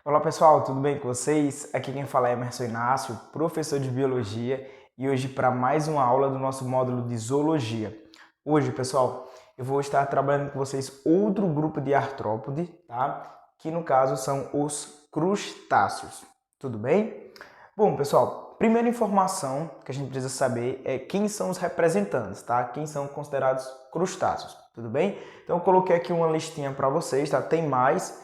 Olá pessoal, tudo bem com vocês? Aqui quem fala é Emerson Inácio, professor de Biologia, e hoje para mais uma aula do nosso módulo de Zoologia. Hoje, pessoal, eu vou estar trabalhando com vocês outro grupo de artrópode, tá? Que no caso são os crustáceos. Tudo bem? Bom, pessoal, primeira informação que a gente precisa saber é quem são os representantes, tá? Quem são considerados crustáceos, tudo bem? Então eu coloquei aqui uma listinha para vocês, tá? Tem mais,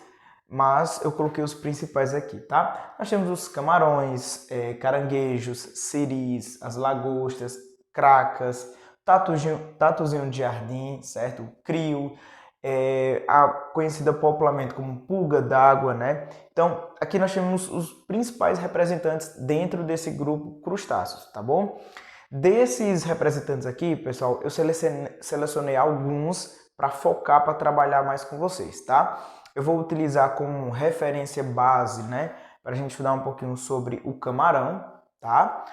mas eu coloquei os principais aqui, tá? Nós temos os camarões, caranguejos, siris, as lagostas, cracas, tatuzinho de jardim, certo? O crio, a conhecida popularmente como pulga d'água, né? Então, aqui nós temos os principais representantes dentro desse grupo crustáceos, tá bom? Desses representantes aqui, pessoal, eu selecionei alguns para focar, para trabalhar mais com vocês, tá? Eu vou utilizar como referência base, né, para a gente estudar um pouquinho sobre o camarão, tá?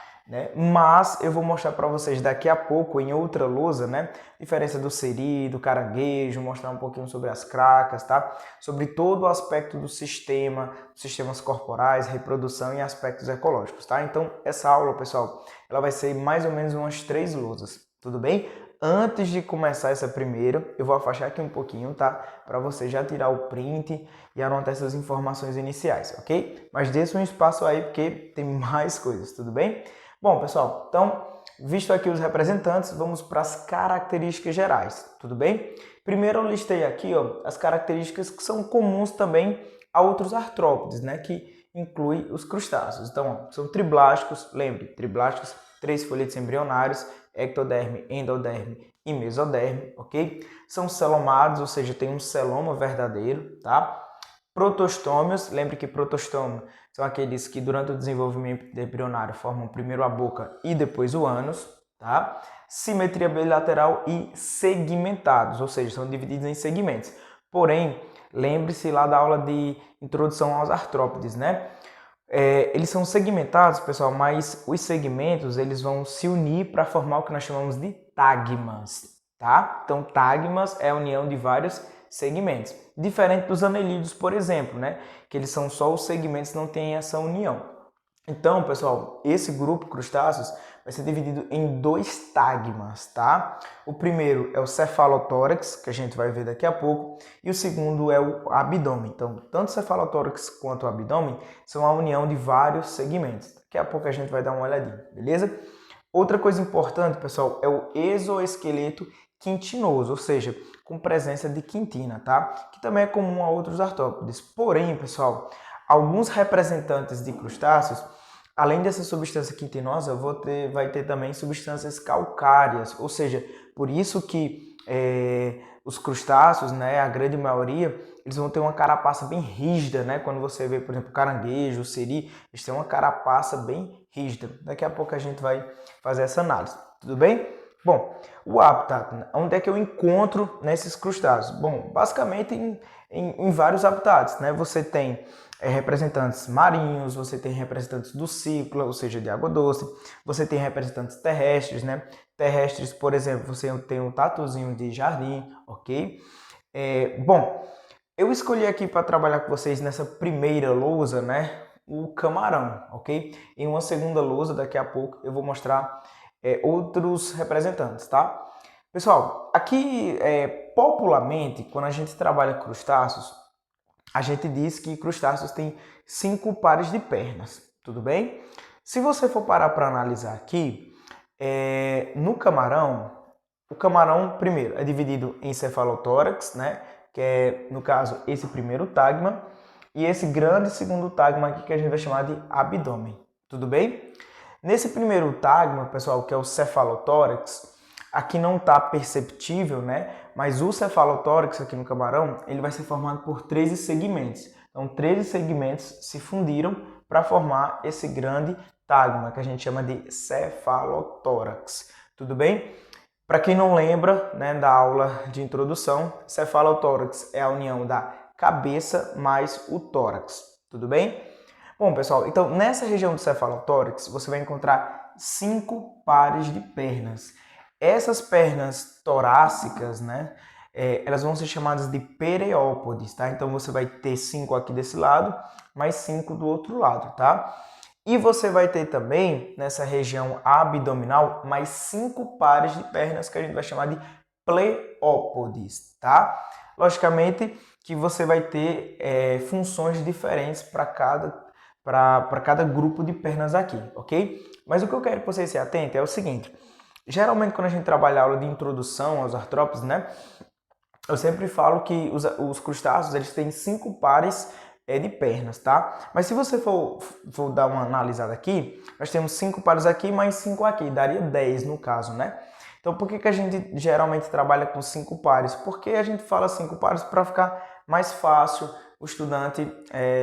Mas eu vou mostrar para vocês daqui a pouco em outra lousa, né, diferença do siri, do caranguejo, mostrar um pouquinho sobre as cracas, tá? Sobre todo o aspecto do sistema, sistemas corporais, reprodução e aspectos ecológicos, tá? Então, essa aula, pessoal, ela vai ser mais ou menos umas 3 lousas, tudo bem? Antes de começar essa primeira, eu vou afastar aqui um pouquinho, tá? Para você já tirar o print e anotar essas informações iniciais, ok? Mas deixa um espaço aí porque tem mais coisas, tudo bem? Bom, pessoal, então, visto aqui os representantes, vamos para as características gerais, tudo bem? Primeiro eu listei aqui, ó, as características que são comuns também a outros artrópodes, né? Que inclui os crustáceos. Então, ó, são triblásticos, lembre, triblásticos, 3 folhetos embrionários, ectoderme, endoderme e mesoderme, ok? São celomados, ou seja, tem um celoma verdadeiro, tá? Protostômios, lembre que protostômio são aqueles que durante o desenvolvimento embrionário formam primeiro a boca e depois o ânus, tá? Simetria bilateral e segmentados, ou seja, são divididos em segmentos. Porém, lembre-se lá da aula de introdução aos artrópodes, né? Eles são segmentados, pessoal, mas os segmentos eles vão se unir para formar o que nós chamamos de tagmas, tá? Então, tagmas é a união de vários segmentos. Diferente dos anelídeos, por exemplo, né? Que eles são só os segmentos, não tem essa união. Então, pessoal, esse grupo crustáceos vai ser dividido em 2 tagmas, tá? O primeiro é o cefalotórax, que a gente vai ver daqui a pouco, e o segundo é o abdômen. Então, tanto o cefalotórax quanto o abdômen são a união de vários segmentos. Daqui a pouco a gente vai dar uma olhadinha, beleza? Outra coisa importante, pessoal, é o exoesqueleto quintinoso, ou seja, com presença de quitina, tá? Que também é comum a outros artrópodes. Porém, pessoal, alguns representantes de crustáceos, além dessa substância quintinosa, vai ter também substâncias calcárias, ou seja, por isso que os crustáceos, né, a grande maioria, eles vão ter uma carapaça bem rígida, né? Quando você vê, por exemplo, o caranguejo, o siri, eles têm uma carapaça bem rígida. Daqui a pouco a gente vai fazer essa análise, tudo bem? Bom, o habitat, onde é que eu encontro nesses crustáceos? Bom, basicamente em vários habitats, né? Você tem representantes marinhos, você tem representantes do ciclo, ou seja, de água doce, você tem representantes terrestres, né? Terrestres, por exemplo, você tem um tatuzinho de jardim, ok? Bom, eu escolhi aqui para trabalhar com vocês nessa primeira lousa, né? O camarão, ok? Em uma segunda lousa, daqui a pouco, eu vou mostrar outros representantes, tá? Pessoal, aqui popularmente, quando a gente trabalha crustáceos, a gente diz que crustáceos têm 5 pares de pernas, tudo bem? Se você for parar para analisar aqui, no camarão, o camarão, primeiro, é dividido em cefalotórax, né? Que é, no caso, esse primeiro tagma, e esse grande segundo tagma aqui que a gente vai chamar de abdômen, tudo bem? Nesse primeiro tagma, pessoal, que é o cefalotórax, aqui não está perceptível, né? Mas o cefalotórax aqui no camarão, ele vai ser formado por 13 segmentos. Então, 13 segmentos se fundiram para formar esse grande tagma, que a gente chama de cefalotórax. Tudo bem? Para quem não lembra, né, da aula de introdução, cefalotórax é a união da cabeça mais o tórax. Tudo bem? Bom, pessoal, então nessa região do cefalotórax você vai encontrar 5 pares de pernas. Essas pernas torácicas, né, elas vão ser chamadas de pereópodes, tá? Então você vai ter 5 aqui desse lado, mais 5 do outro lado, tá? E você vai ter também, nessa região abdominal, mais 5 pares de pernas que a gente vai chamar de pleópodes, tá? Logicamente que você vai ter funções diferentes para cada grupo de pernas aqui, ok? Mas o que eu quero que você se atente é o seguinte: geralmente quando a gente trabalha a aula de introdução aos artrópodes, né? Eu sempre falo que os crustáceos eles têm 5 pares de pernas, tá? Mas se você for dar uma analisada aqui, nós temos 5 pares aqui, mais 5 aqui, daria 10 no caso, né? Então por que a gente geralmente trabalha com 5 pares? Porque a gente fala 5 pares para ficar mais fácil o estudante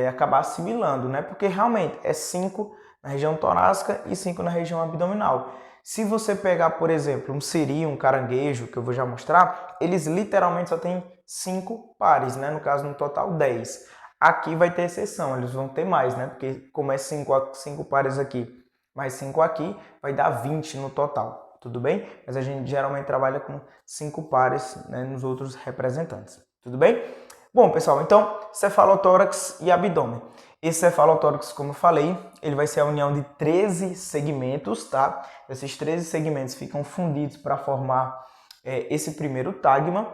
acabar assimilando, né? Porque realmente é 5 na região torácica e 5 na região abdominal. Se você pegar, por exemplo, um siri, um caranguejo, que eu vou já mostrar, eles literalmente só têm 5 pares, né? No caso, no total 10. Aqui vai ter exceção, eles vão ter mais, né? Porque como é 5 pares aqui, mais 5 aqui, vai dar 20 no total, tudo bem? Mas a gente geralmente trabalha com 5 pares, né, nos outros representantes, tudo bem? Bom, pessoal, então, cefalotórax e abdômen. Esse cefalotórax, como eu falei, ele vai ser a união de 13 segmentos, tá? Esses 13 segmentos ficam fundidos para formar esse primeiro tagma.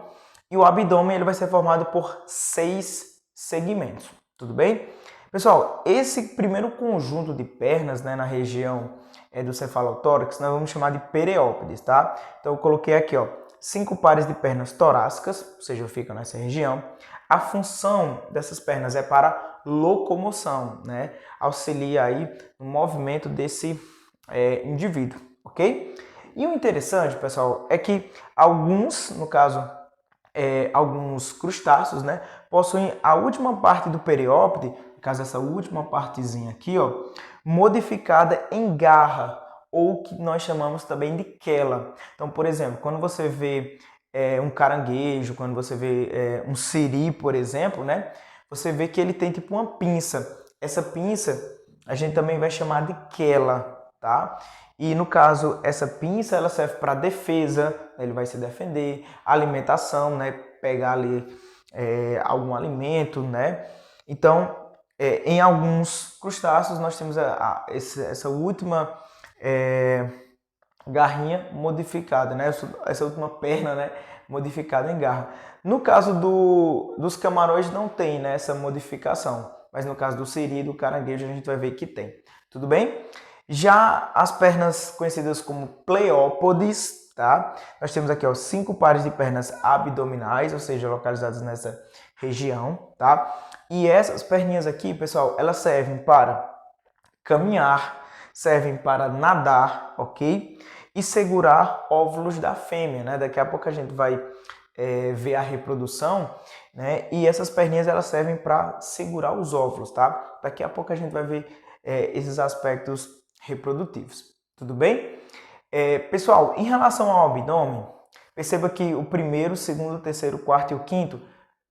E o abdômen ele vai ser formado por 6 segmentos, tudo bem? Pessoal, esse primeiro conjunto de pernas, né, na região do cefalotórax, nós vamos chamar de pereópodes, tá? Então eu coloquei aqui, ó, 5 pares de pernas torácicas, ou seja, ficam nessa região. A função dessas pernas é para locomoção, né? Auxilia aí no movimento desse indivíduo, ok? E o interessante, pessoal, é que alguns, no caso, alguns crustáceos, né, possuem a última parte do periópode, no caso essa última partezinha aqui, ó, modificada em garra, ou que nós chamamos também de quela. Então, por exemplo, quando você vê um caranguejo, quando você vê um siri, por exemplo, né, você vê que ele tem tipo uma pinça. Essa pinça a gente também vai chamar de quela, tá? E no caso, essa pinça ela serve para defesa, ele vai se defender, alimentação, né, pegar ali algum alimento, né? Então, em alguns crustáceos nós temos essa última garrinha modificada, né? Essa última perna, né, modificada em garra. No caso dos camarões não tem, né, essa modificação, mas no caso do siri e do caranguejo a gente vai ver que tem. Tudo bem? Já as pernas conhecidas como pleópodes, tá? Nós temos aqui, ó, 5 pares de pernas abdominais, ou seja, localizadas nessa região, tá? E essas perninhas aqui, pessoal, elas servem para caminhar, servem para nadar, ok? E segurar óvulos da fêmea, né? Daqui a pouco a gente vai ver a reprodução, né? E essas perninhas elas servem para segurar os óvulos, tá? Daqui a pouco a gente vai ver esses aspectos reprodutivos, tudo bem? Pessoal, em relação ao abdômen, perceba que o primeiro, o segundo, o terceiro, o quarto e o quinto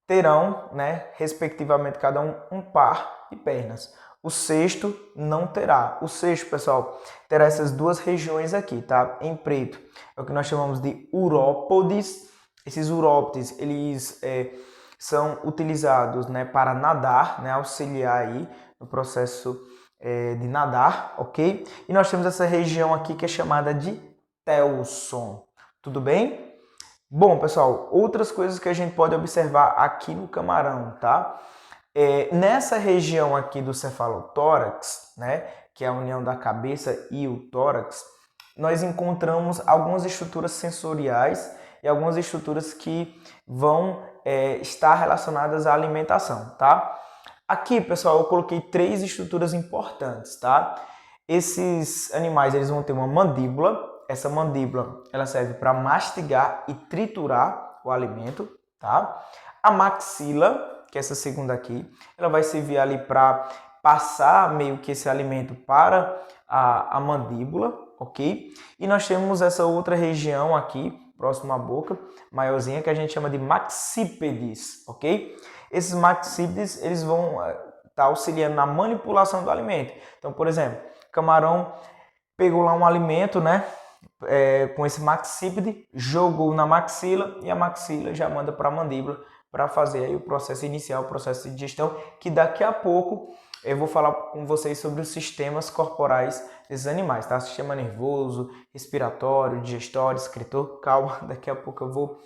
terão, né, respectivamente, cada um par de pernas. O sexto não terá. O sexto, pessoal, terá essas duas regiões aqui, tá? Em preto. É o que nós chamamos de urópodes. Esses urópodes, eles são utilizados, né, para nadar, né, auxiliar aí no processo de nadar, ok? E nós temos essa região aqui que é chamada de telson. Tudo bem? Bom, pessoal, outras coisas que a gente pode observar aqui no camarão, tá? Nessa região aqui do cefalotórax, né, que é a união da cabeça e o tórax, nós encontramos algumas estruturas sensoriais e algumas estruturas que vão estar relacionadas à alimentação, tá? Aqui, pessoal, eu coloquei 3 estruturas importantes, tá? Esses animais, eles vão ter uma mandíbula. Essa mandíbula, ela serve para mastigar e triturar o alimento, tá? A maxila, que é essa segunda aqui, ela vai servir ali para passar meio que esse alimento para a mandíbula, ok? E nós temos essa outra região aqui, próximo à boca, maiorzinha, que a gente chama de maxípedes, ok? Esses maxípedes, eles vão estar auxiliando na manipulação do alimento. Então, por exemplo, o camarão pegou lá um alimento, né? com esse maxípede, jogou na maxila e a maxila já manda para a mandíbula para fazer aí o processo inicial, o processo de digestão, que daqui a pouco eu vou falar com vocês sobre os sistemas corporais desses animais, tá? Sistema nervoso, respiratório, digestório, excretor. Calma, daqui a pouco eu vou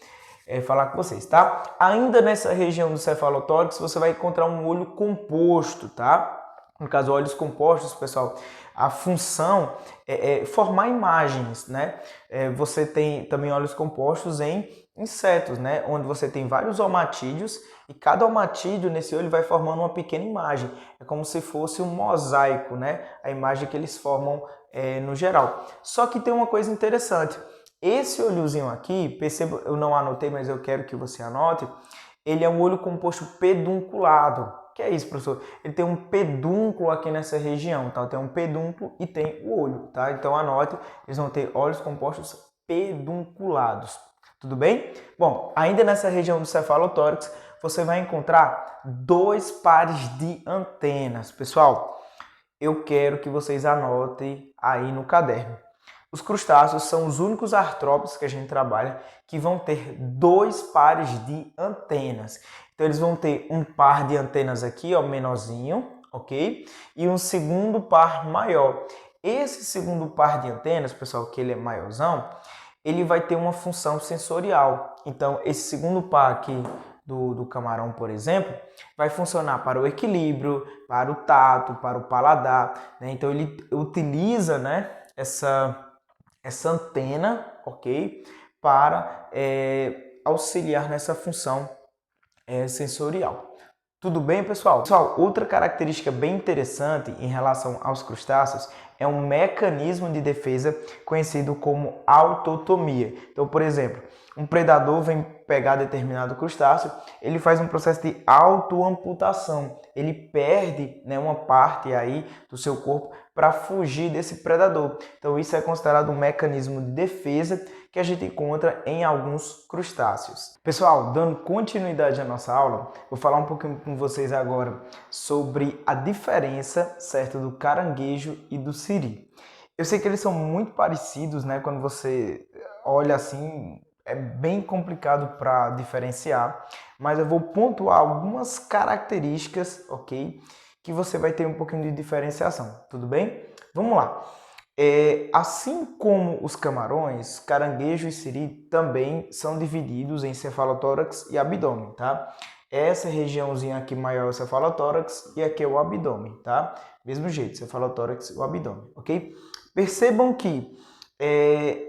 falar com vocês, tá? Ainda nessa região do cefalotórax, você vai encontrar um olho composto, tá? No caso, olhos compostos, pessoal, a função é formar imagens, né? Você tem também olhos compostos em insetos, né? Onde você tem vários omatídeos e cada omatídeo nesse olho vai formando uma pequena imagem. É como se fosse um mosaico, né? A imagem que eles formam no geral. Só que tem uma coisa interessante. Esse olhozinho aqui, perceba, eu não anotei, mas eu quero que você anote, ele é um olho composto pedunculado. O que é isso, professor? Ele tem um pedúnculo aqui nessa região, tá? Tem um pedúnculo e tem o olho, tá? Então anote, eles vão ter olhos compostos pedunculados. Tudo bem? Bom, ainda nessa região do cefalotórax, você vai encontrar 2 pares de antenas. Pessoal, eu quero que vocês anotem aí no caderno. Os crustáceos são os únicos artrópodes que a gente trabalha que vão ter 2 pares de antenas. Então, eles vão ter um par de antenas aqui, ó, menorzinho, ok? E um segundo par maior. Esse segundo par de antenas, pessoal, que ele é maiorzão, ele vai ter uma função sensorial. Então, esse segundo par aqui do camarão, por exemplo, vai funcionar para o equilíbrio, para o tato, para o paladar, né? Então, ele utiliza, né, essa antena, ok? Para auxiliar nessa função sensorial. Tudo bem, pessoal? Pessoal, outra característica bem interessante em relação aos crustáceos é um mecanismo de defesa conhecido como autotomia. Então, por exemplo, um predador vem pegar determinado crustáceo, ele faz um processo de autoamputação. Ele perde, né, uma parte aí do seu corpo para fugir desse predador. Então, isso é considerado um mecanismo de defesa que a gente encontra em alguns crustáceos. Pessoal, dando continuidade à nossa aula, vou falar um pouquinho com vocês agora sobre a diferença, certo, do caranguejo e do siri. Eu sei que eles são muito parecidos, né? Quando você olha assim, é bem complicado para diferenciar, mas eu vou pontuar algumas características, ok? Que você vai ter um pouquinho de diferenciação, tudo bem? Vamos lá. Assim como os camarões, caranguejo e siri também são divididos em cefalotórax e abdômen, tá? Essa regiãozinha aqui maior é o cefalotórax e aqui é o abdômen, tá? Mesmo jeito, cefalotórax e o abdômen, ok? Percebam que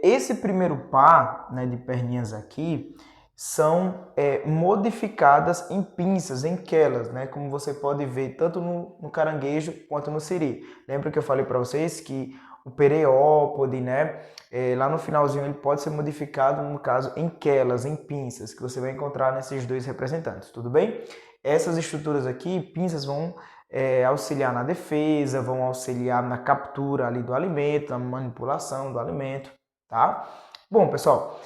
esse primeiro par, né, de perninhas aqui são modificadas em pinças, em quelas, né? Como você pode ver tanto no caranguejo quanto no siri. Lembra que eu falei para vocês que o pereópode, né? Lá no finalzinho ele pode ser modificado, no caso, em quelas, em pinças, que você vai encontrar nesses 2 representantes, tudo bem? Essas estruturas aqui, pinças, vão auxiliar na defesa, vão auxiliar na captura ali do alimento, na manipulação do alimento, tá? Bom, pessoal,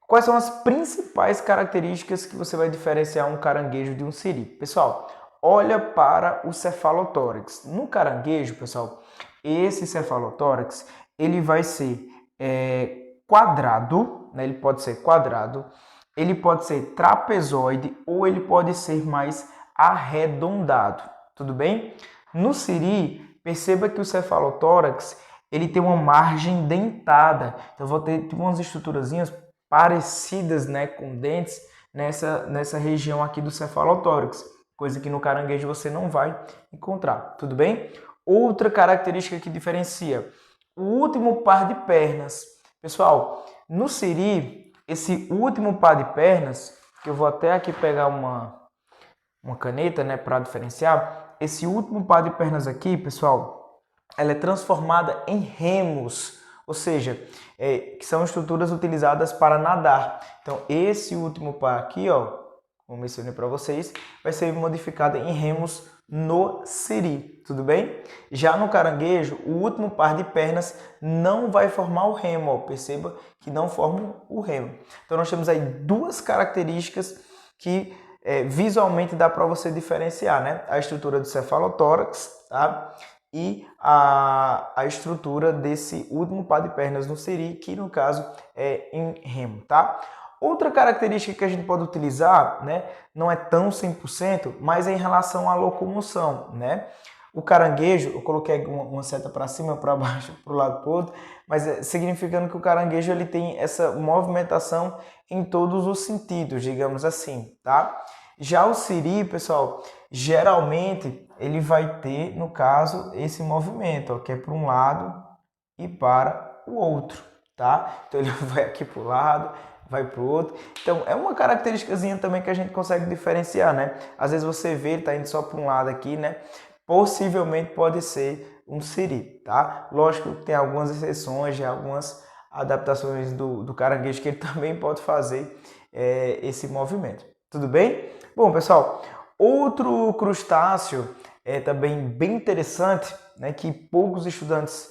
quais são as principais características que você vai diferenciar um caranguejo de um siri? Pessoal, olha para o cefalotórax. No caranguejo, pessoal, esse cefalotórax, ele vai ser quadrado, né? Ele pode ser quadrado, ele pode ser trapezoide ou ele pode ser mais arredondado, tudo bem? No siri, perceba que o cefalotórax, ele tem uma margem dentada, então eu vou ter tipo, umas estruturazinhas parecidas, né, com dentes nessa região aqui do cefalotórax, coisa que no caranguejo você não vai encontrar, tudo bem? Outra característica que diferencia, o último par de pernas. Pessoal, no siri, esse último par de pernas, que eu vou até aqui pegar uma caneta, né, para diferenciar, esse último par de pernas aqui, pessoal, ela é transformada em remos, ou seja, que são estruturas utilizadas para nadar. Então, esse último par aqui, ó, como mencionei para vocês, vai ser modificado em remos no siri, tudo bem? Já no caranguejo, o último par de pernas não vai formar o remo, ó, perceba que não forma o remo. Então, nós temos aí 2 características que visualmente dá para você diferenciar, né? A estrutura do cefalotórax, tá? e a estrutura desse último par de pernas no siri, que no caso é em remo, tá? Outra característica que a gente pode utilizar, né, não é tão 100%, mas é em relação à locomoção, né? O caranguejo, eu coloquei uma seta para cima, para baixo, para o lado, para o outro, mas significando que o caranguejo ele tem essa movimentação em todos os sentidos, digamos assim, tá? Já o siri, pessoal, geralmente ele vai ter, no caso, esse movimento, ó, que é para um lado e para o outro, tá? Então ele vai aqui para o lado, vai para o outro. Então é uma característicazinha também que a gente consegue diferenciar, né? Às vezes você vê ele tá indo só para um lado aqui, né? Possivelmente pode ser um siri, tá? Lógico que tem algumas exceções, já algumas adaptações do caranguejo que ele também pode fazer esse movimento. Tudo bem? Bom, pessoal, outro crustáceo também bem interessante, né, que poucos estudantes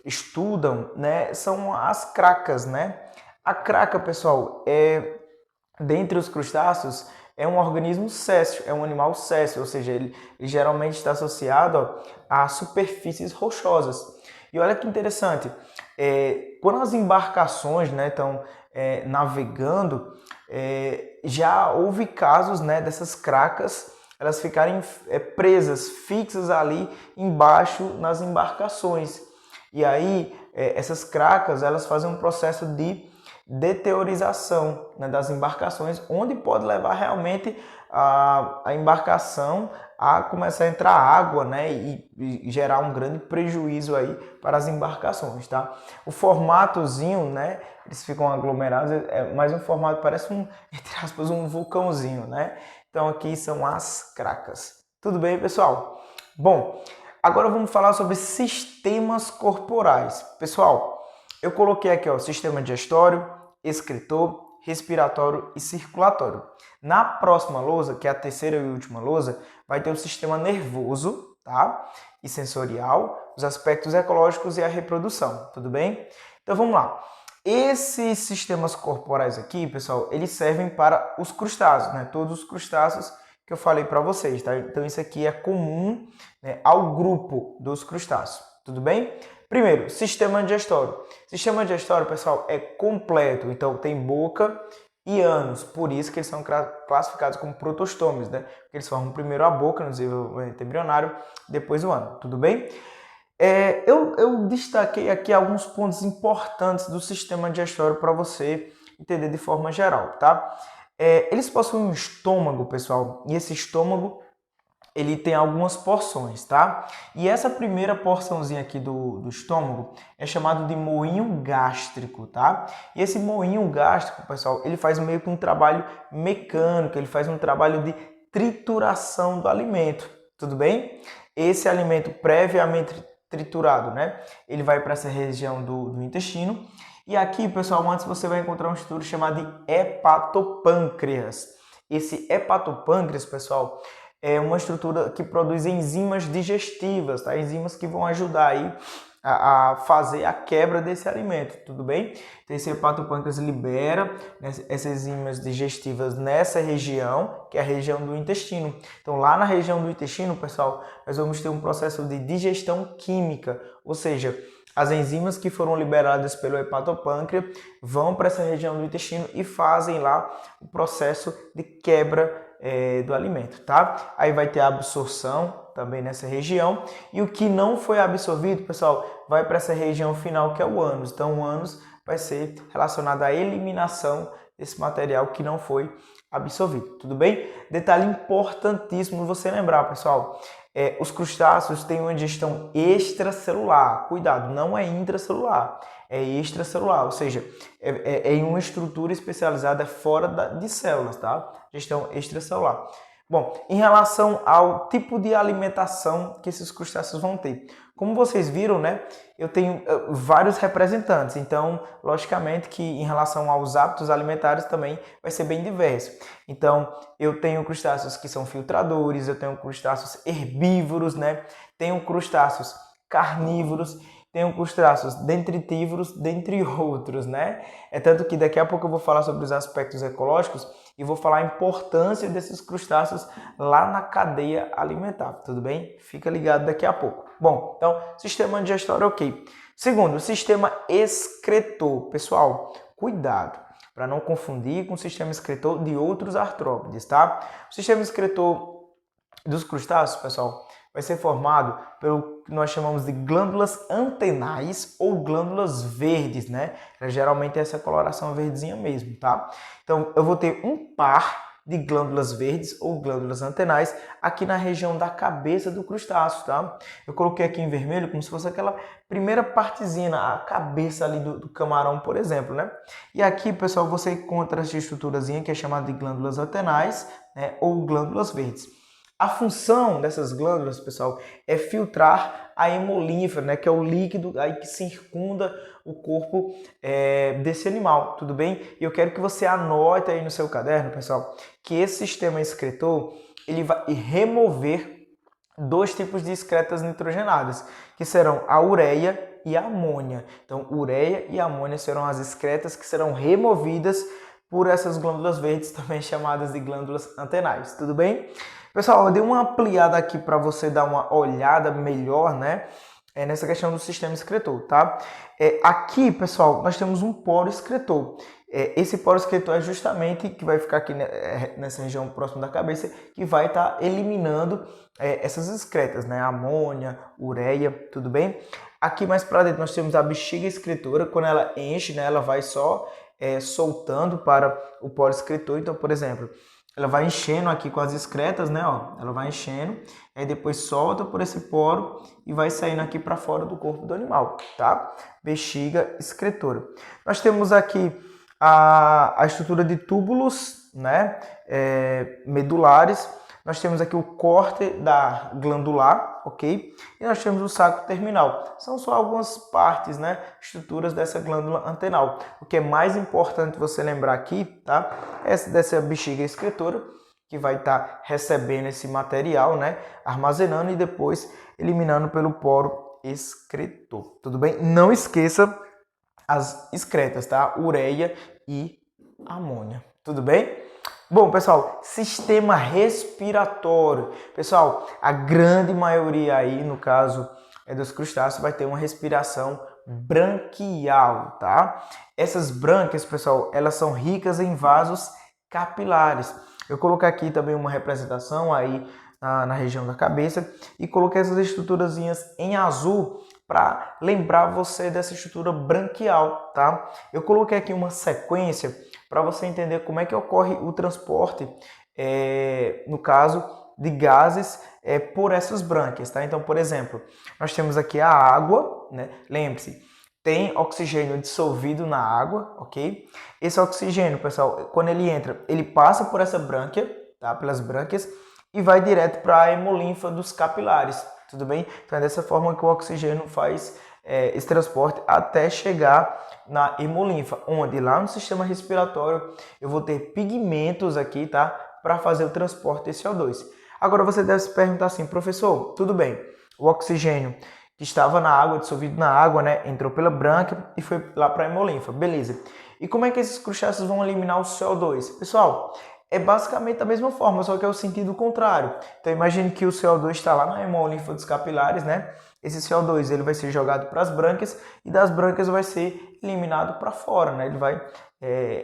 estudam, né, são as cracas, né? A craca, pessoal, dentre os crustáceos, é um organismo séssil, é um animal séssil, ou seja, ele geralmente está associado a superfícies rochosas. E olha que interessante, quando as embarcações, né, estão navegando, já houve casos, né, dessas cracas elas ficarem presas, fixas ali embaixo nas embarcações. E aí essas cracas elas fazem um processo de deteriorização, né, das embarcações, onde pode levar realmente a embarcação a começar a entrar água, né, e gerar um grande prejuízo aí para as embarcações, tá? O formatozinho, né, eles ficam aglomerados, mais um formato, parece entre aspas, um vulcãozinho, né? Então aqui são as cracas. Tudo bem, pessoal? Bom, agora vamos falar sobre sistemas corporais. Pessoal, eu coloquei aqui o sistema digestório, excretor, respiratório e circulatório. Na próxima lousa, que é a terceira e última lousa, vai ter o sistema nervoso, tá? E sensorial, os aspectos ecológicos e a reprodução, tudo bem? Então vamos lá. Esses sistemas corporais aqui, pessoal, eles servem para os crustáceos, né? Todos os crustáceos que eu falei para vocês, tá? Então isso aqui é comum, né, ao grupo dos crustáceos, tudo bem? Primeiro, sistema digestório. Sistema digestório, pessoal, é completo, então tem boca e ânus, por isso que eles são classificados como protostomes, né? Porque eles formam primeiro a boca no desenvolvimento embrionário, depois o ânus, tudo bem? Eu destaquei aqui alguns pontos importantes do sistema digestório para você entender de forma geral, tá? Eles possuem um estômago, pessoal, e esse estômago ele tem algumas porções, tá? E essa primeira porçãozinha aqui do estômago é chamado de moinho gástrico, tá? E esse moinho gástrico, pessoal, ele faz meio que um trabalho mecânico, ele faz um trabalho de trituração do alimento, tudo bem? Esse alimento previamente triturado, né? Ele vai para essa região do intestino. E aqui, pessoal, antes você vai encontrar uma estrutura chamada de hepatopâncreas. Esse hepatopâncreas, pessoal, é uma estrutura que produz enzimas digestivas, tá? Enzimas que vão ajudar aí a fazer a quebra desse alimento, tudo bem? Então esse hepatopâncreas libera, né, essas enzimas digestivas nessa região, que é a região do intestino. Então lá na região do intestino, pessoal, nós vamos ter um processo de digestão química, ou seja, as enzimas que foram liberadas pelo hepatopâncreas vão para essa região do intestino e fazem lá o processo de quebra do alimento, tá? Aí vai ter a absorção também nessa região e o que não foi absorvido, pessoal, vai para essa região final que é o ânus. Então o ânus vai ser relacionado à eliminação desse material que não foi absorvido, tudo bem? Detalhe importantíssimo você lembrar, pessoal, os crustáceos têm uma digestão extracelular, cuidado, não é intracelular, é extracelular, ou seja, é em uma estrutura especializada fora de células, tá? Digestão extracelular. Bom, em relação ao tipo de alimentação que esses crustáceos vão ter, como vocês viram, né, eu tenho vários representantes, então, logicamente que em relação aos hábitos alimentares também vai ser bem diverso. Então, eu tenho crustáceos que são filtradores, eu tenho crustáceos herbívoros, né, tenho crustáceos carnívoros, tenho crustáceos detritívoros, dentre outros, né? É tanto que daqui a pouco eu vou falar sobre os aspectos ecológicos e vou falar a importância desses crustáceos lá na cadeia alimentar, tudo bem? Fica ligado daqui a pouco. Bom, então, sistema digestório ok. Segundo, o sistema excretor. Pessoal, cuidado para não confundir com o sistema excretor de outros artrópodes, tá? O sistema excretor dos crustáceos, pessoal, vai ser formado pelo que nós chamamos de glândulas antenais ou glândulas verdes, né? Geralmente é essa coloração verdezinha mesmo, tá? Então, eu vou ter um par de glândulas verdes ou glândulas antenais aqui na região da cabeça do crustáceo, tá? Eu coloquei aqui em vermelho como se fosse aquela primeira partezinha, a cabeça ali do camarão, por exemplo, né? E aqui, pessoal, você encontra essa estruturazinha que é chamada de glândulas antenais, né? Ou glândulas verdes. A função dessas glândulas, pessoal, é filtrar a hemolinfa, né, que é o líquido aí que circunda o corpo desse animal, tudo bem? E eu quero que você anote aí no seu caderno, pessoal, que esse sistema excretor ele vai remover dois tipos de excretas nitrogenadas, que serão a ureia e a amônia. Então, ureia e amônia serão as excretas que serão removidas por essas glândulas verdes, também chamadas de glândulas antenais, tudo bem? Pessoal, eu dei uma ampliada aqui para você dar uma olhada melhor, né, nessa questão do sistema excretor, tá? Aqui, pessoal, nós temos um poro excretor. Esse poro excretor é justamente que vai ficar aqui nessa região próxima da cabeça, que vai estar eliminando essas excretas, né, amônia, ureia, tudo bem? Aqui mais para dentro nós temos a bexiga excretora. Quando ela enche, né, ela vai só soltando para o poro excretor. Então, por exemplo, ela vai enchendo aqui com as excretas, né? Ó, ela vai enchendo, aí depois solta por esse poro e vai saindo aqui para fora do corpo do animal, tá? Bexiga excretora. Nós temos aqui a estrutura de túbulos, né? Medulares. Nós temos aqui o corte da glandular, ok? E nós temos o saco terminal. São só algumas partes, né? Estruturas dessa glândula antenal. O que é mais importante você lembrar aqui, tá? Dessa bexiga excretora, que vai estar recebendo esse material, né? Armazenando e depois eliminando pelo poro excretor. Tudo bem? Não esqueça as excretas, tá? Ureia e amônia. Tudo bem? Bom, pessoal, sistema respiratório. Pessoal, a grande maioria aí, no caso dos crustáceos, vai ter uma respiração branquial, tá? Essas brânquias, pessoal, elas são ricas em vasos capilares. Eu coloquei aqui também uma representação aí na região da cabeça e coloquei essas estruturazinhas em azul para lembrar você dessa estrutura branquial, tá? Eu coloquei aqui uma sequência para você entender como é que ocorre o transporte, no caso de gases, por essas brânquias, tá? Então, por exemplo, nós temos aqui a água, né? Lembre-se, tem oxigênio dissolvido na água, ok? Esse oxigênio, pessoal, quando ele entra, ele passa por essa brânquia, tá? Pelas brânquias e vai direto para a hemolinfa dos capilares, tudo bem? Então é dessa forma que o oxigênio faz esse transporte até chegar na hemolinfa, onde lá no sistema respiratório eu vou ter pigmentos aqui, tá? Para fazer o transporte desse CO2. Agora você deve se perguntar assim, professor, tudo bem, o oxigênio que estava na água, dissolvido na água, né? Entrou pela brânquia e foi lá para a hemolinfa, beleza. E como é que esses crustáceos vão eliminar o CO2? Pessoal, é basicamente da mesma forma, só que é o sentido contrário. Então imagine que o CO2 está lá na hemolinfa dos capilares, né? Esse CO2 ele vai ser jogado para as brânquias e das brânquias vai ser eliminado para fora, né? Ele vai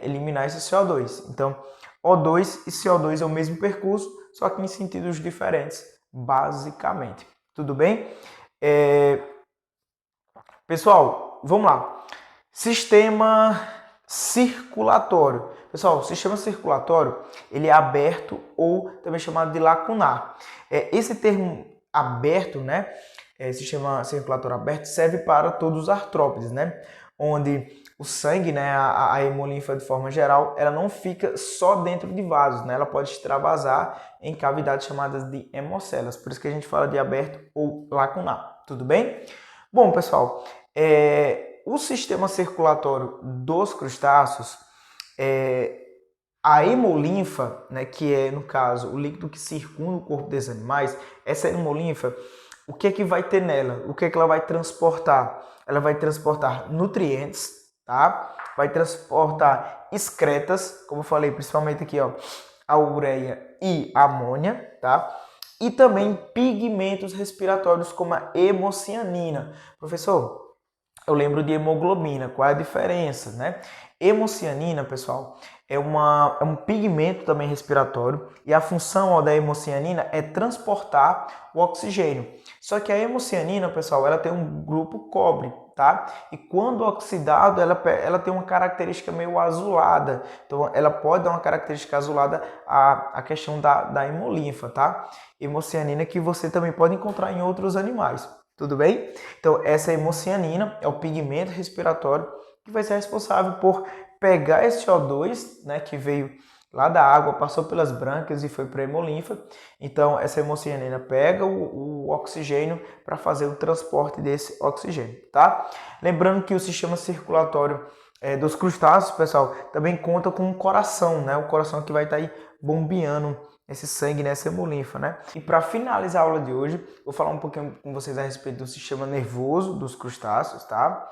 eliminar esse CO2. Então, O2 e CO2 é o mesmo percurso, só que em sentidos diferentes, basicamente. Tudo bem? Pessoal, vamos lá. Sistema circulatório. Pessoal, o sistema circulatório ele é aberto ou também chamado de lacunar. Esse termo aberto, né? Sistema circulatório aberto serve para todos os artrópodes, né? Onde o sangue, né, a hemolinfa de forma geral, ela não fica só dentro de vasos, né? Ela pode extravasar em cavidades chamadas de hemocélulas. Por isso que a gente fala de aberto ou lacunar. Tudo bem? Bom, pessoal, o sistema circulatório dos crustáceos, a hemolinfa, né, que é, no caso, o líquido que circunda o corpo desses animais, essa hemolinfa, o que é que vai ter nela? O que é que ela vai transportar? Ela vai transportar nutrientes, tá? vai transportar excretas, como eu falei, principalmente aqui, ó, a ureia e a amônia, tá? E também pigmentos respiratórios como a hemocianina. Professor, eu lembro de hemoglobina, qual é a diferença, né? Hemocianina, pessoal, é um pigmento também respiratório e a função da hemocianina é transportar o oxigênio. Só que a hemocianina, pessoal, ela tem um grupo cobre, tá? E quando oxidado, ela tem uma característica meio azulada. Então, ela pode dar uma característica azulada à questão da hemolinfa, tá? Hemocianina que você também pode encontrar em outros animais. Tudo bem? Então, essa hemocianina é o pigmento respiratório que vai ser responsável por pegar esse O2, né, que veio lá da água, passou pelas brânquias e foi para a hemolinfa. Então, essa hemocianina pega o oxigênio para fazer o transporte desse oxigênio, tá? Lembrando que o sistema circulatório dos crustáceos, pessoal, também conta com um coração, né? O coração que vai estar aí bombeando esse sangue nessa hemolinfa, né? E para finalizar a aula de hoje, vou falar um pouquinho com vocês a respeito do sistema nervoso dos crustáceos, tá?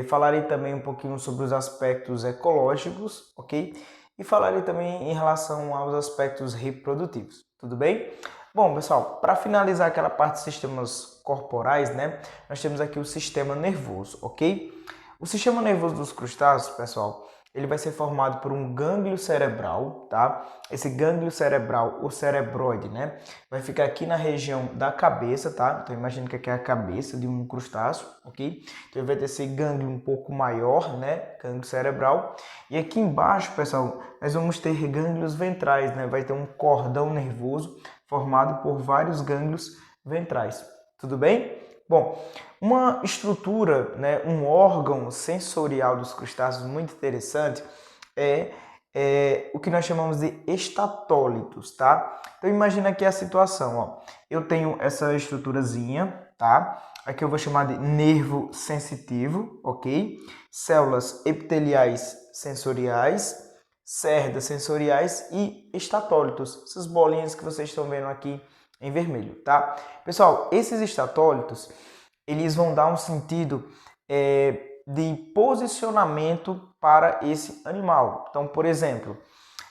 Falarei também um pouquinho sobre os aspectos ecológicos, ok? E falarei também em relação aos aspectos reprodutivos, tudo bem? Bom, pessoal, para finalizar aquela parte de sistemas corporais, né? Nós temos aqui o sistema nervoso, ok? O sistema nervoso dos crustáceos, pessoal, ele vai ser formado por um gânglio cerebral, tá? Esse gânglio cerebral, o cerebroide, né? Vai ficar aqui na região da cabeça, tá? Então imagina que aqui é a cabeça de um crustáceo, ok? Então ele vai ter esse gânglio um pouco maior, né? Gânglio cerebral. E aqui embaixo, pessoal, nós vamos ter gânglios ventrais, né? Vai ter um cordão nervoso formado por vários gânglios ventrais. Tudo bem? Bom, uma estrutura, né, um órgão sensorial dos crustáceos muito interessante é o que nós chamamos de estatólitos, tá? Então imagina aqui a situação, ó. Eu tenho essa estruturazinha, tá? Aqui eu vou chamar de nervo sensitivo, ok? Células epiteliais sensoriais, cerdas sensoriais e estatólitos, essas bolinhas que vocês estão vendo aqui em vermelho, tá? Pessoal, esses estatólitos, eles vão dar um sentido de posicionamento para esse animal. Então, por exemplo,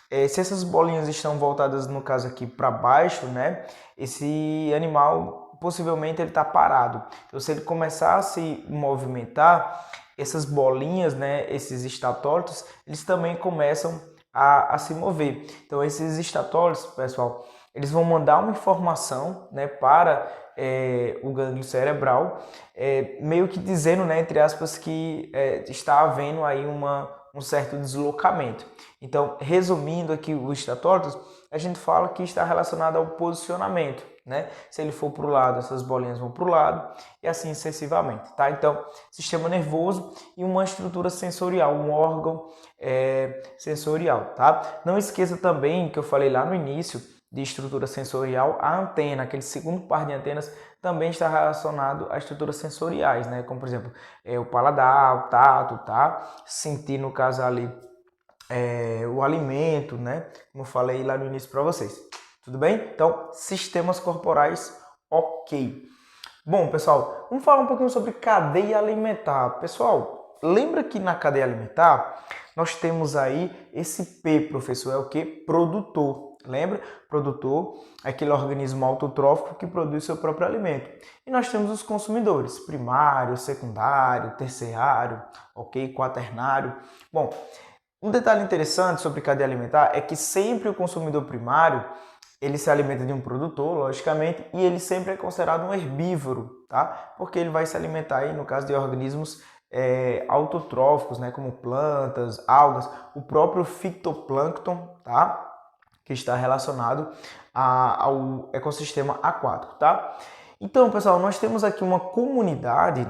se essas bolinhas estão voltadas, no caso aqui, para baixo, né? Esse animal, possivelmente, ele está parado. Então, se ele começar a se movimentar, essas bolinhas, né? Esses estatólitos, eles também começam a se mover. Então, esses estatólitos, pessoal, eles vão mandar uma informação, né, para o gânglio cerebral, meio que dizendo, né, entre aspas, que está havendo aí um certo deslocamento. Então, resumindo aqui os estatólitos, a gente fala que está relacionado ao posicionamento, né? Se ele for para o lado, essas bolinhas vão para o lado e assim sucessivamente, tá? Então, sistema nervoso e uma estrutura sensorial, um órgão sensorial, tá? Não esqueça também que eu falei lá no início de estrutura sensorial, a antena, aquele segundo par de antenas, também está relacionado a estruturas sensoriais, né? Como, por exemplo, o paladar, o tato, tá? Sentir, no caso ali, o alimento, né? Como eu falei lá no início para vocês. Tudo bem? Então, sistemas corporais, ok. Bom, pessoal, vamos falar um pouquinho sobre cadeia alimentar. Pessoal, lembra que na cadeia alimentar nós temos aí esse P, professor, é o que? Produtor. Lembra? Produtor é aquele organismo autotrófico que produz seu próprio alimento. E nós temos os consumidores, primário, secundário, terciário, ok? Quaternário. Bom, um detalhe interessante sobre cadeia alimentar é que sempre o consumidor primário, ele se alimenta de um produtor, logicamente, e ele sempre é considerado um herbívoro, tá? Porque ele vai se alimentar aí, no caso de organismos autotróficos, né? Como plantas, algas, o próprio fitoplâncton, tá? Que está relacionado ao ecossistema aquático, tá? Então, pessoal, nós temos aqui uma comunidade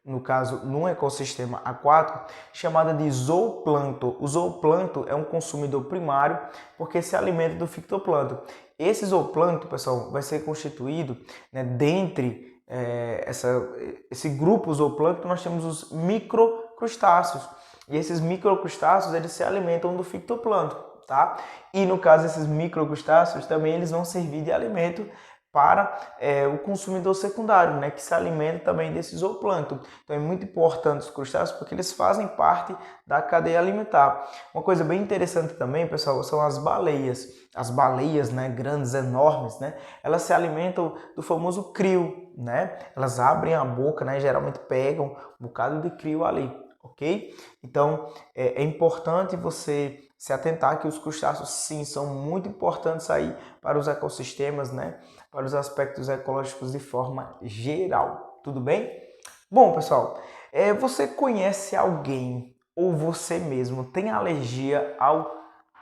no caso, num ecossistema aquático, chamada de zooplâncton. O zooplâncton é um consumidor primário porque se alimenta do fitoplâncton. Esse zooplâncton, pessoal, vai ser constituído, né, dentre esse grupo zooplâncton, nós temos os microcrustáceos. E esses microcrustáceos, eles se alimentam do fitoplâncton, tá? E no caso, esses microcrustáceos também eles vão servir de alimento para o consumidor secundário, né, que se alimenta também desse zooplâncton. Então é muito importante os crustáceos porque eles fazem parte da cadeia alimentar. Uma coisa bem interessante também, pessoal, são as baleias. As baleias, né, grandes, enormes, né, elas se alimentam do famoso crio, né? Elas abrem a boca, né, geralmente pegam um bocado de crio ali, ok? Então é importante você se atentar que os crustáceos, sim, são muito importantes aí para os ecossistemas, né? Para os aspectos ecológicos de forma geral. Tudo bem? Bom, pessoal, você conhece alguém ou você mesmo tem alergia ao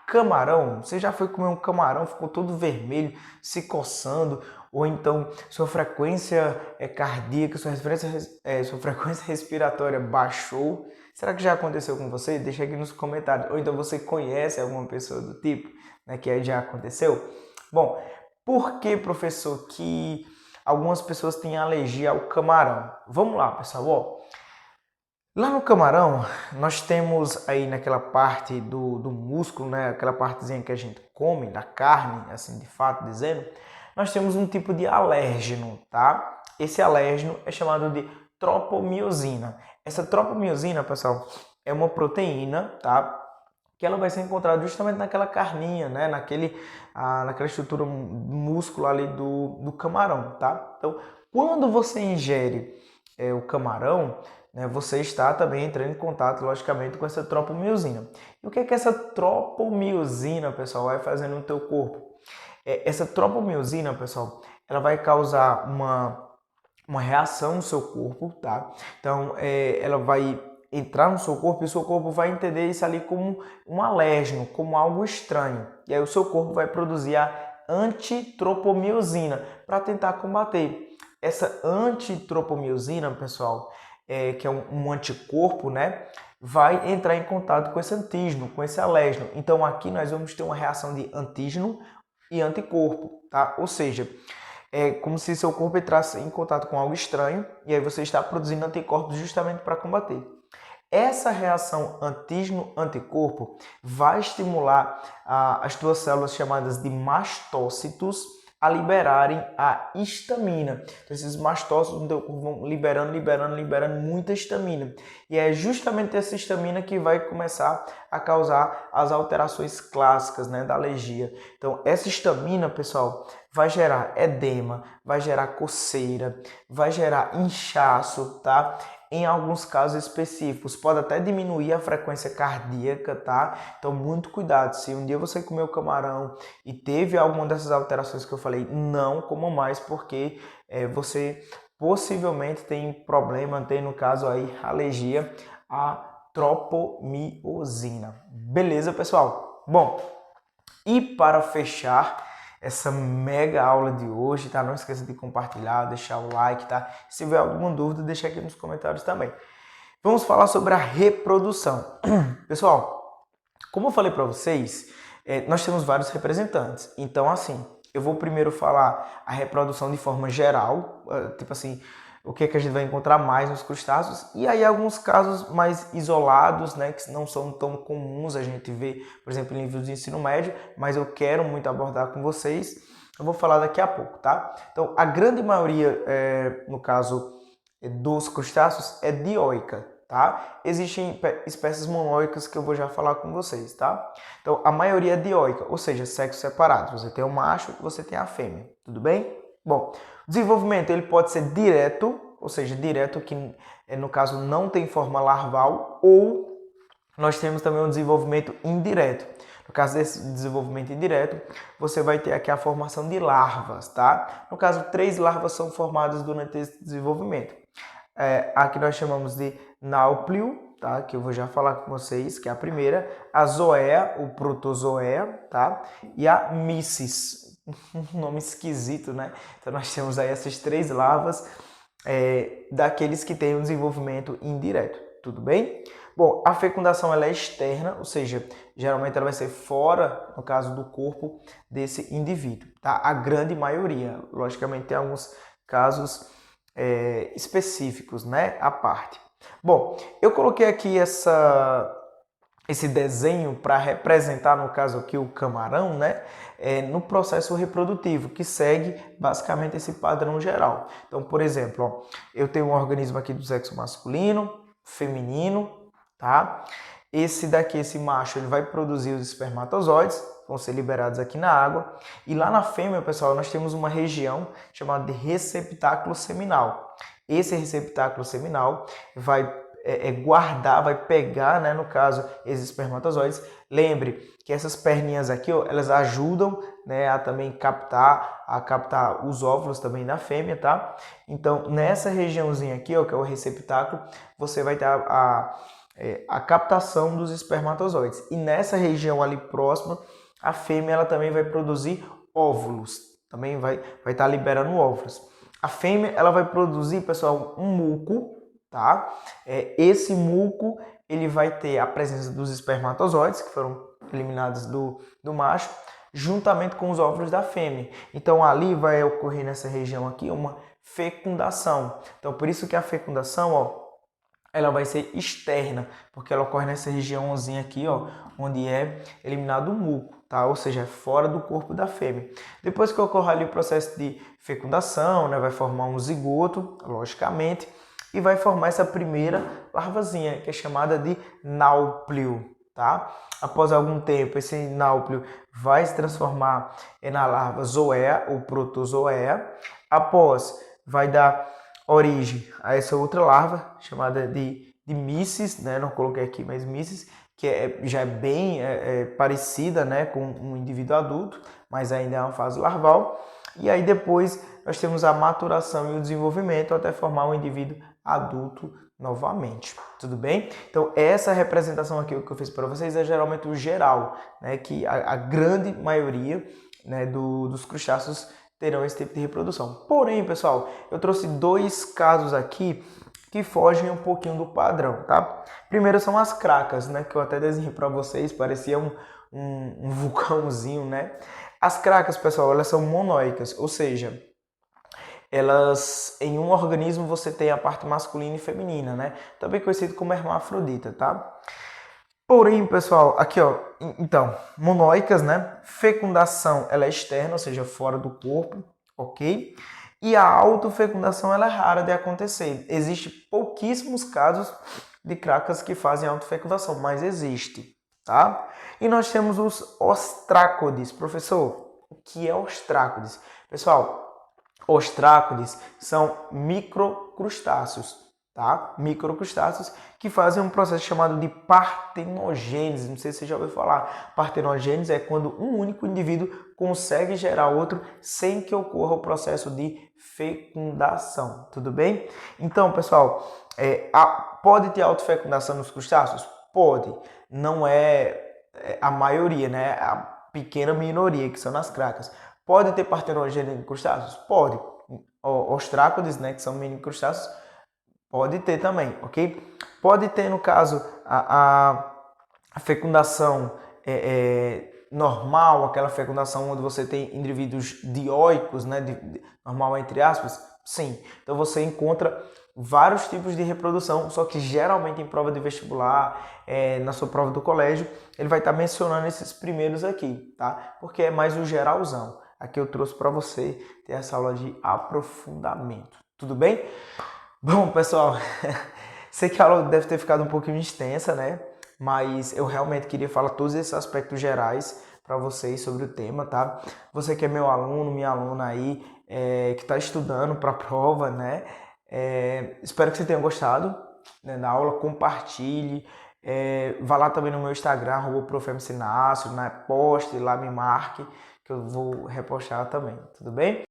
camarão? Você já foi comer um camarão, ficou todo vermelho, se coçando, ou então sua frequência cardíaca, sua frequência respiratória baixou? Será que já aconteceu com você? Deixa aqui nos comentários. Ou então você conhece alguma pessoa do tipo, né, que já aconteceu? Bom, por que, professor, que algumas pessoas têm alergia ao camarão? Vamos lá, pessoal. Ó, lá no camarão, nós temos aí naquela parte do músculo, né, aquela partezinha que a gente come, da carne, assim, de fato dizendo, nós temos um tipo de alérgeno, tá? Esse alérgeno é chamado de tropomiosina. Essa tropomiosina, pessoal, é uma proteína, tá? Que ela vai ser encontrada justamente naquela carninha, né? Naquela estrutura músculo ali do camarão, tá? Então, quando você ingere o camarão, né, você está também entrando em contato, logicamente, com essa tropomiosina. E o que é que essa tropomiosina, pessoal, vai fazer no teu corpo? Essa tropomiosina, pessoal, ela vai causar uma reação no seu corpo, tá? Então, ela vai entrar no seu corpo e o seu corpo vai entender isso ali como um alérgeno, como algo estranho. E aí o seu corpo vai produzir a antitropomiosina para tentar combater. Essa antitropomiosina, pessoal, que é um anticorpo, né, vai entrar em contato com esse antígeno, com esse alérgeno. Então aqui nós vamos ter uma reação de antígeno e anticorpo, tá? Ou seja, é como se seu corpo entrasse em contato com algo estranho e aí você está produzindo anticorpos justamente para combater. Essa reação antígeno-anticorpo vai estimular as tuas células chamadas de mastócitos a liberarem a histamina. Então, esses mastócitos no teu corpo vão liberando muita histamina. E é justamente essa histamina que vai começar a causar as alterações clássicas, né, da alergia. Então, essa histamina, pessoal, vai gerar edema, vai gerar coceira, vai gerar inchaço, tá? Em alguns casos específicos, pode até diminuir a frequência cardíaca, tá? Então, muito cuidado. Se um dia você comeu camarão e teve alguma dessas alterações que eu falei, não coma mais, porque você possivelmente tem problema, tem no caso aí alergia à tropomiosina. Beleza, pessoal? Bom, e para fechar essa mega aula de hoje, tá? Não esqueça de compartilhar, deixar o like, tá? Se tiver alguma dúvida, deixa aqui nos comentários também. Vamos falar sobre a reprodução. Pessoal, como eu falei para vocês, nós temos vários representantes. Então, assim, eu vou primeiro falar a reprodução de forma geral, tipo assim, o que é que a gente vai encontrar mais nos crustáceos, e aí alguns casos mais isolados, né, que não são tão comuns a gente ver, por exemplo, em livros de ensino médio, mas eu quero muito abordar com vocês, eu vou falar daqui a pouco, tá? Então, a grande maioria, no caso dos crustáceos, é dioica, tá? Existem espécies monóicas que eu vou já falar com vocês, tá? Então, a maioria é dioica, ou seja, sexo separado. Você tem o macho, você tem a fêmea, tudo bem? Bom, o desenvolvimento ele pode ser direto, ou seja, direto que no caso não tem forma larval, ou nós temos também um desenvolvimento indireto. No caso desse desenvolvimento indireto, você vai ter aqui a formação de larvas, tá? No caso, 3 larvas são formadas durante esse desenvolvimento. Aqui nós chamamos de náuplio, tá? Que eu vou já falar com vocês, que é a primeira, a zoea, o protozoea, tá? E a mysis, um nome esquisito, né? Então nós temos aí essas 3 larvas daqueles que têm um desenvolvimento indireto, tudo bem? Bom, a fecundação ela é externa, ou seja, geralmente ela vai ser fora, no caso do corpo desse indivíduo, tá? A grande maioria, logicamente tem alguns casos específicos, né, à parte. Bom, eu coloquei aqui esse desenho para representar, no caso aqui, o camarão, né? No processo reprodutivo, que segue basicamente esse padrão geral. Então, por exemplo, ó, eu tenho um organismo aqui do sexo masculino, feminino, tá? Esse daqui, esse macho, ele vai produzir os espermatozoides, vão ser liberados aqui na água. E lá na fêmea, pessoal, nós temos uma região chamada de receptáculo seminal. Esse receptáculo seminal vai guardar, vai pegar, né, no caso, esses espermatozoides. Lembre que essas perninhas aqui, ó, elas ajudam, né, a também captar os óvulos também na fêmea, tá? Então, nessa regiãozinha aqui, ó, que é o receptáculo, você vai ter a captação dos espermatozoides. E nessa região ali próxima, a fêmea ela também vai produzir óvulos, também vai estar liberando óvulos. A fêmea ela vai produzir, pessoal, um muco, tá? Esse muco ele vai ter a presença dos espermatozoides que foram eliminados do macho, juntamente com os óvulos da fêmea. Então ali vai ocorrer nessa região aqui uma fecundação. Então por isso que a fecundação, ó, ela vai ser externa, porque ela ocorre nessa regiãozinha aqui, ó, onde é eliminado o muco, tá? Ou seja, é fora do corpo da fêmea. Depois que ocorre ali o processo de fecundação, né, vai formar um zigoto, logicamente, e vai formar essa primeira larvazinha, que é chamada de náuplio, tá? Após algum tempo, esse náuplio vai se transformar na larva zoea ou protozoea. Após, vai dar origem a essa outra larva, chamada de mices, né? Não coloquei aqui, mas mices, que já é bem parecida, né, com um indivíduo adulto, mas ainda é uma fase larval. E aí depois nós temos a maturação e o desenvolvimento até formar um indivíduo adulto novamente, tudo bem? Então essa representação aqui que eu fiz para vocês é geralmente o geral, né, que a grande maioria, né, dos crustáceos terão esse tipo de reprodução. Porém, pessoal, eu trouxe dois casos aqui que fogem um pouquinho do padrão, tá? Primeiro são as cracas, né, que eu até desenhei para vocês, parecia um vulcãozinho, né? As cracas, pessoal, elas são monóicas, ou seja, elas, em um organismo você tem a parte masculina e feminina, né? Também conhecido como hermafrodita, tá? Porém, pessoal, aqui ó, então, monóicas, né? Fecundação, ela é externa, ou seja, fora do corpo, ok? E a autofecundação, ela é rara de acontecer. Existem pouquíssimos casos de cracas que fazem autofecundação, mas existe, tá? E nós temos os ostrácodes. Professor, o que é ostrácodes? Pessoal, ostrácodes são microcrustáceos, tá? Microcrustáceos que fazem um processo chamado de partenogênese. Não sei se você já ouviu falar. Partenogênese é quando um único indivíduo consegue gerar outro sem que ocorra o processo de fecundação. Tudo bem? Então, pessoal, pode ter autofecundação nos crustáceos? Pode. Não é a maioria, né? A pequena minoria, que são nas cracas. Pode ter partenogênese em crustáceos? Pode. Ostrácodes, né, que são mini crustáceos, pode ter também, ok? Pode ter, no caso, a fecundação normal, aquela fecundação onde você tem indivíduos dioicos, né, normal entre aspas, sim. Então você encontra vários tipos de reprodução, só que geralmente em prova de vestibular, na sua prova do colégio, ele vai estar mencionando esses primeiros aqui, tá? Porque é mais o geralzão. Aqui eu trouxe para você ter essa aula de aprofundamento. Tudo bem? Bom, pessoal, sei que a aula deve ter ficado um pouquinho extensa, né? Mas eu realmente queria falar todos esses aspectos gerais para vocês sobre o tema, tá? Você que é meu aluno, minha aluna aí, que está estudando para a prova, né? Espero que você tenha gostado, né, da aula, compartilhe. Vá lá também no meu Instagram, @profmcinácio, né? Poste lá, me marque, que eu vou repostar também, tudo bem?